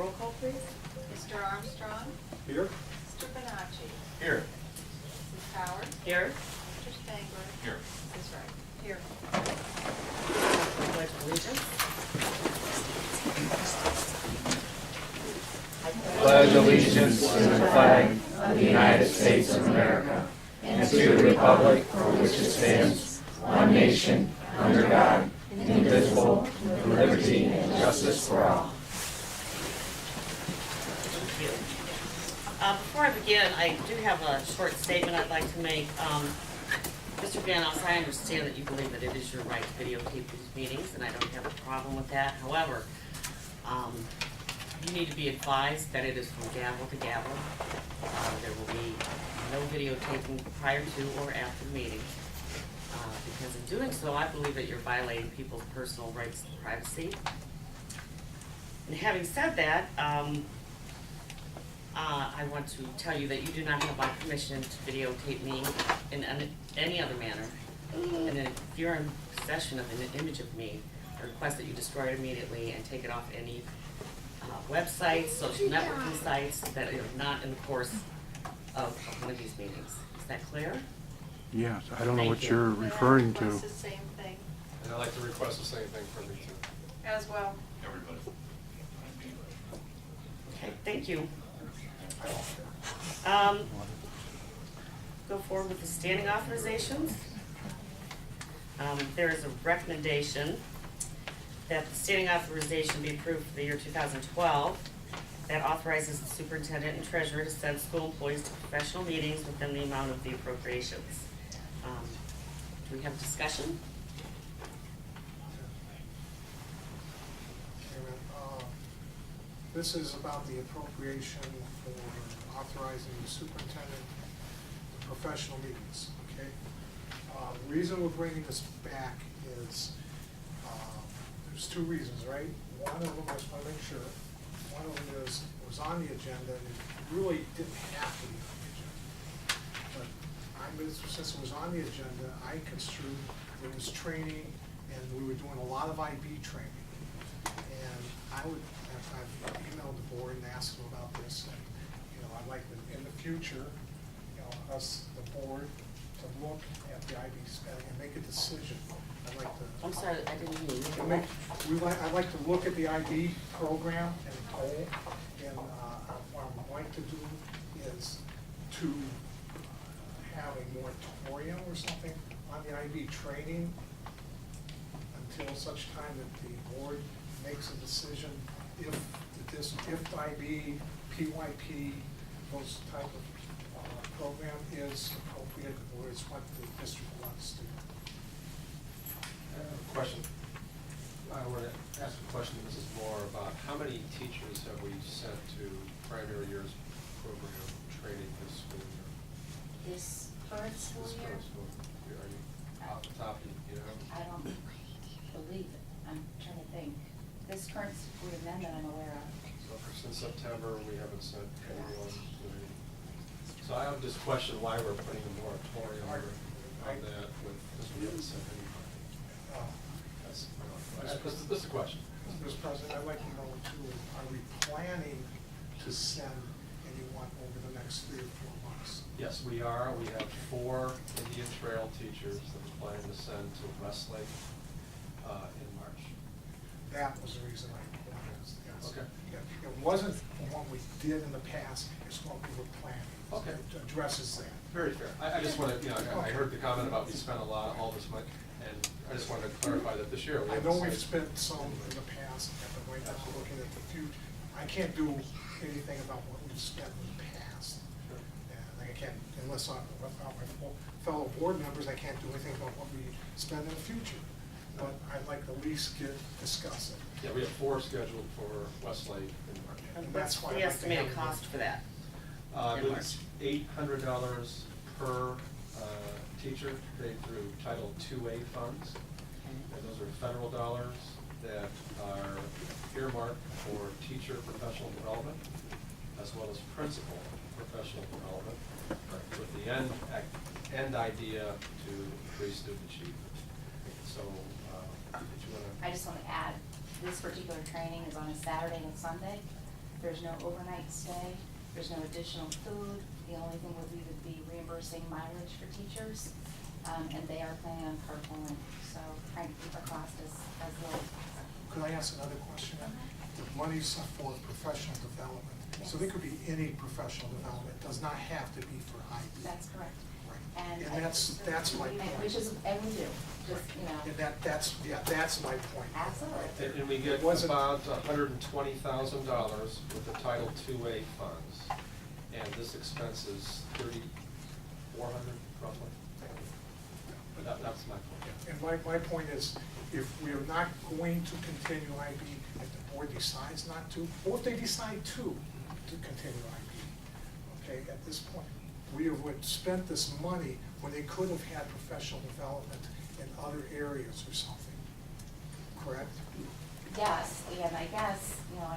Roll call, please. Mr. Armstrong? Here. Mr. Bonacci? Here. Mrs. Powers? Here. Mr. Spangler? Here. Mrs. Wright? Here. Pledge of allegiance. Pledge allegiance to the flag of the United States of America and to the republic for which it stands, one nation, under God, indivisible, with liberty and justice for all. Before I begin, I do have a short statement I'd like to make. Mr. Van Oss, I understand that you believe that it is your right to videotape these meetings, and I don't have a problem with that. However, you need to be advised that it is from gavel to gavel. There will be no videotaping prior to or after the meeting. Because in doing so, I believe that you're violating people's personal rights to privacy. And having said that, I want to tell you that you do not have my permission to videotape me in any other manner. And if you're in possession of an image of me, I request that you destroy it immediately and take it off any websites, social networking sites that are not in the course of one of these meetings. Is that clear? Yes, I don't know Thank what you. you're referring May I request to. the same thing And I'd like to request the same thing from you too. as well? Everybody. Okay, thank you. Go forward with the standing authorizations. There is a recommendation that the standing authorization be approved for the year 2012 that authorizes the superintendent and treasurer to send school employees to professional meetings within the amount of the appropriations. Do we have a discussion? This is about the appropriation for authorizing the superintendent to professional meetings, okay? The reason we're bringing this back is, there's two reasons, right? One of them, I just want to make sure, one of them is, it was on the agenda, and it really didn't have to be on the agenda. But since it was on the agenda, I construed it was training, and we were doing a lot of IB training. And I've emailed the board and asked them about this, and, I'd like to, in the future, us, the board, to look at the IB spending and make a decision. I'd like to. I'm sorry, I didn't hear you. I'd like to look at the IB program and goal, and what I'd like to do is to have a moratorium or something on the IB training until such time that the board makes a decision if IB, PYP, those type of program is appropriate, or is what the district wants to do. I have a question. I want to ask a question. This is more about how many teachers have we sent to primary years program training this school year? This current school This year, current school year. Are you off the top, you know? I don't believe it. I'm trying to think. This current school year, none that I'm aware of. So since September, we haven't sent anyone to any. So I have this question why we're putting a moratorium on that with, because we haven't sent anybody. This is the question. Mr. President, I'd like to know too, are we planning to send anyone over the next 3 or 4 months? Yes, we are. We have 4 Indian Trail teachers that we're planning to send to Westlake in March. That was the reason I wanted to ask. Okay. Yeah, it wasn't what we did in the past, it's what we were planning. Okay. It addresses that. Very fair. I just want to, I heard the comment about we spent all this money, and I just wanted to clarify that this year. I know we've spent some in the past, but right now we're looking at the future. I can't do anything about what we've spent in the past. And I can't, unless without my fellow board members, I can't do anything about what we spend in the future. But I'd like to at least discuss it. Yeah, we have 4 scheduled for Westlake in March. And that's why The I'd like to estimated have cost for that. It's $800 per teacher paid through Title IIA funds. And those are federal dollars that are earmarked for teacher professional development as well as principal professional development with the end idea to increase student achievement. So, did you want to? I just want to add, this particular training is on a Saturday and Sunday, There's no overnight stay, there's no additional food. The only thing we would be reimbursing mileage for teachers, and they are planning on carpooling, so trying to keep our cost as low as possible. Could I ask another question? The money's for professional development, so there could be any professional development, it does not have to be for IB. That's correct. Right. And And that's my point. Which is, and we do, just, you know. And that's my point. Absolutely. And we get It wasn't- about $120,000 with the Title II-A funds, and this expense is $3,400 roughly. But that's my point. And my point is, if we are not going to continue IB, if the board decides not to, or if they decide to continue IB, okay, at this point, we have spent this money when they could have had professional development in other areas or something, correct? Yes, and I guess, you know,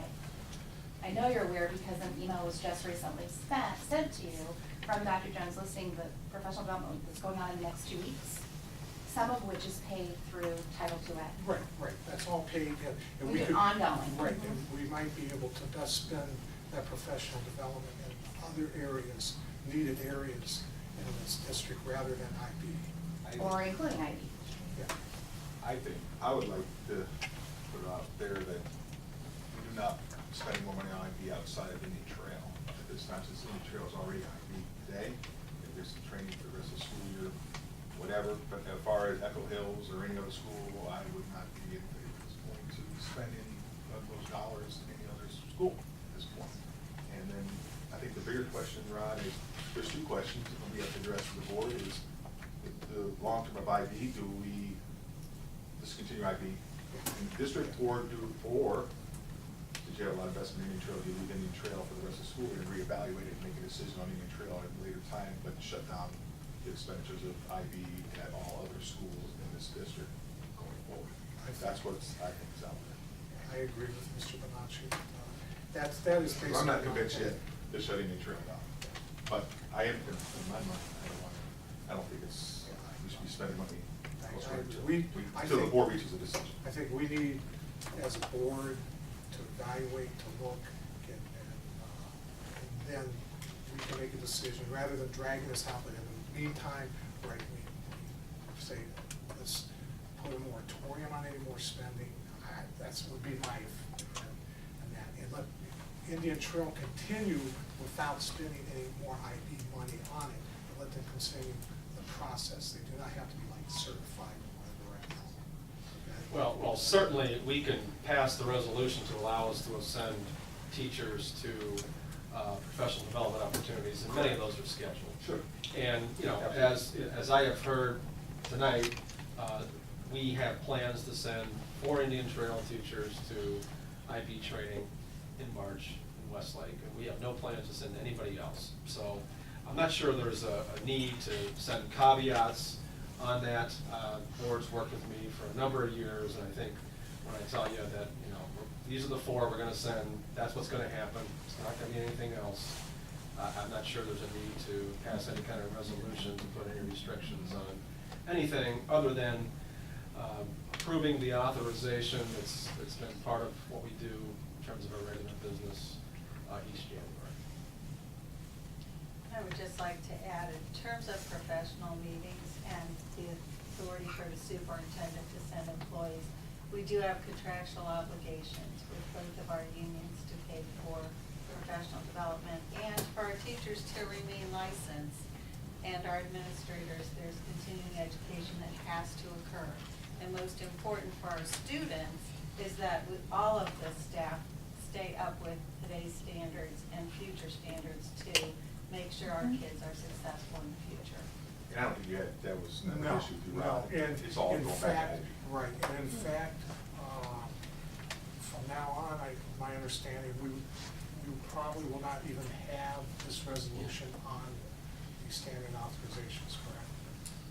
I know you're aware because an email was just recently sent to you from Dr. Jones listing the professional development that's going on in the next 2 weeks, some of which is paid through Title II-A. Right, that's all paid, and We we do could. ongoing. Right, and we might be able to best spend that professional development in other areas, needed areas in this district rather than IB. Or including IB. Yeah. I think, I would like to put it out there that we do not spend more money on IB outside of Indian Trail. At this time, since Indian Trail is already IB today, if there's some training for the rest of the school year, whatever, but as far as Echo Hills or any other school, I would not be in favor at this point to spend any of those dollars in any other school at this point. And then, I think the bigger question, Rod, is, there's two questions that we have to address for the board, is the long term of IB, do we discontinue IB in the district, or did you have a lot of investment in Indian Trail, do you leave Indian Trail for the rest of the school and reevaluate it and make a decision on Indian Trail at a later time, but shut down the expenditures of IB at all other schools in this district going forward? That's what I think is out there. I agree with Mr. Bonacci. That is basically. I'm not convinced yet they're shutting Indian Trail down, but I am, in my mind, I don't think we should be spending money elsewhere until the board reaches a decision. I think we need, as a board, to evaluate, to look, and then we can make a decision, rather than dragging this out. But in the meantime, right, we say, let's put a moratorium on any more spending. That's would be my, and let Indian Trail continue without spending any more IB money on it, and let them continue the process. They do not have to be like certified or whatever else. Okay? Well, certainly, we can pass the resolution to allow us to send teachers to professional development opportunities, and many of those are scheduled. Sure. And, you know, as I have heard tonight, we have plans to send 4 Indian Trail teachers to IB training in March in Westlake, and we have no plans to send anybody else. So I'm not sure there's a need to send caveats on that. Board's worked with me for a number of years, and I think when I tell you that, you know, these are the 4 we're gonna send, that's what's gonna happen, it's not gonna be anything else. I'm not sure there's a need to pass any kind of resolution to put any restrictions on anything other than approving the authorization that's been part of what we do in terms of our regular business each January. I would just like to add, in terms of professional meetings and the authority for the superintendent to send employees, we do have contractual obligations with both of our unions to pay for professional development and for our teachers to remain licensed, and our administrators, there's continuing education that has to occur. And most important for our students is that all of the staff stay up with today's standards and future standards to make sure our kids are successful in the future. And I don't think that was an No, issue no, throughout. and It's all in going fact, back. right, and in fact, from now on, my understanding, we probably will not even have this resolution on the standing authorizations, correct?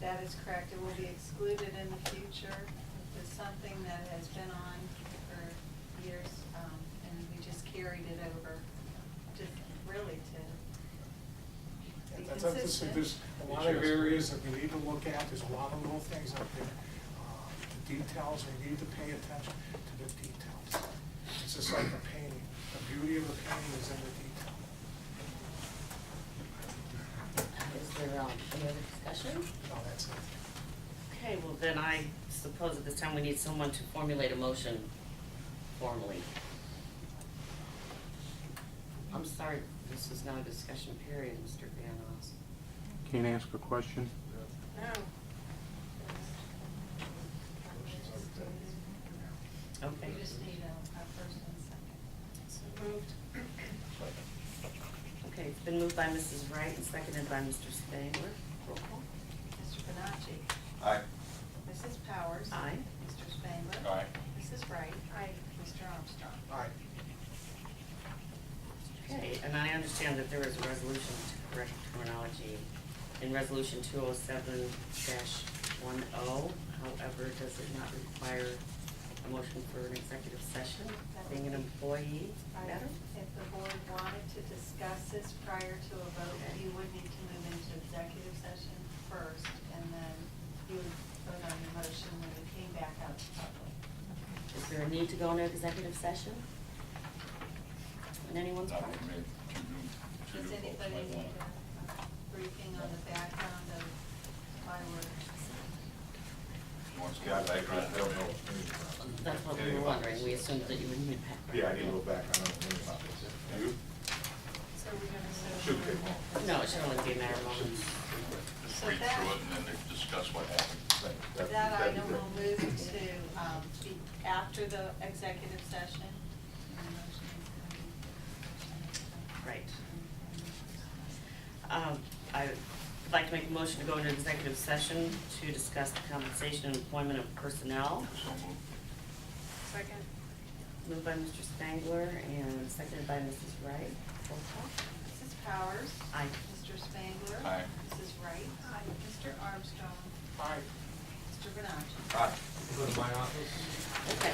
That is correct. It will be excluded in the future. It's something that has been on for years, and we just carried it over, just really to be There's consistent. a lot of areas that we need to look at, there's a lot of little things out there. The details, we need to pay attention to the details. It's just like a painting. The beauty of the painting discussion? No, that's it. Okay, well then I suppose at this time we need someone to formulate a motion formally. I'm sorry, this is not a discussion period, Mr. Van Oss. Can't ask a question? No. Okay. We just need a first and second. So moved. Okay, it's been moved by Mrs. Wright and seconded by Mr. Spangler. Roll call. Mr. Bonacci? Aye. Mrs. Powers? Aye. Mr. Spangler? Aye. Mrs. Wright? Aye. Mr. Armstrong? All right. Okay, and I understand that there is a resolution to correct terminology in resolution 207-10. However, does it not require a motion for an executive session, being an employee matter? If the board wanted to discuss this prior to a vote, you would need to move into executive session first, and then you would vote on your motion when it came back out to public. Is there a need to go into executive session? In anyone's part? Does anybody need a briefing on the background of why we're? Once got background, I don't know. That's what we were wondering, we assumed that you would need background. Yeah, I need a little background on it about this. You? So we're gonna. Should take long. No, it should only be a matter of moments. Just So read that- through it and then they discuss what happened. That item will move to, be after the executive session. Right. I'd like to make a motion to go into executive session to discuss the compensation and employment of personnel. So moved. Second. Moved by Mr. Spangler and seconded by Mrs. Wright. Roll call. Mrs. Powers? Aye. Mr. Spangler? Aye. Mrs. Wright? Aye. Mr. Armstrong? All right. Mr. Bonacci? Aye. Go to my office. Okay.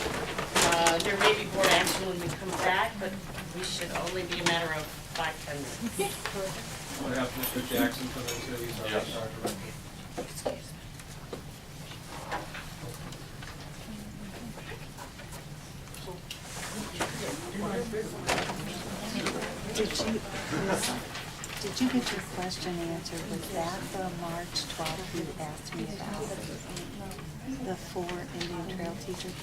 There may be board action when we come back, but we should only be a matter of 5-10 minutes. Want to have Mr. Jackson come in too, he's our Yes. HR director. Did you get your question answered? Was that the March 12th you asked me about? The 4 Indian Trail teachers?